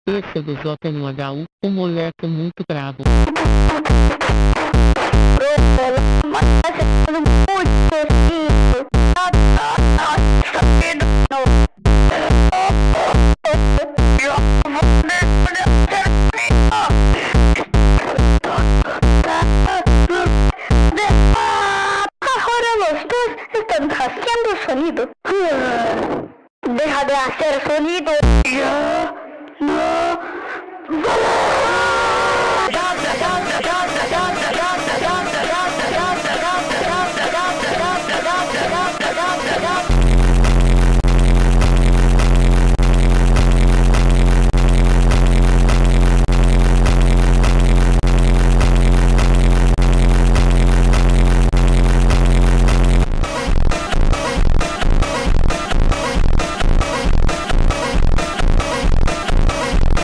Esse é do JNHU, um moleque muito bravo. Ahora los dos están haciendo sonido. Deja de hacer sonido. Ya. No.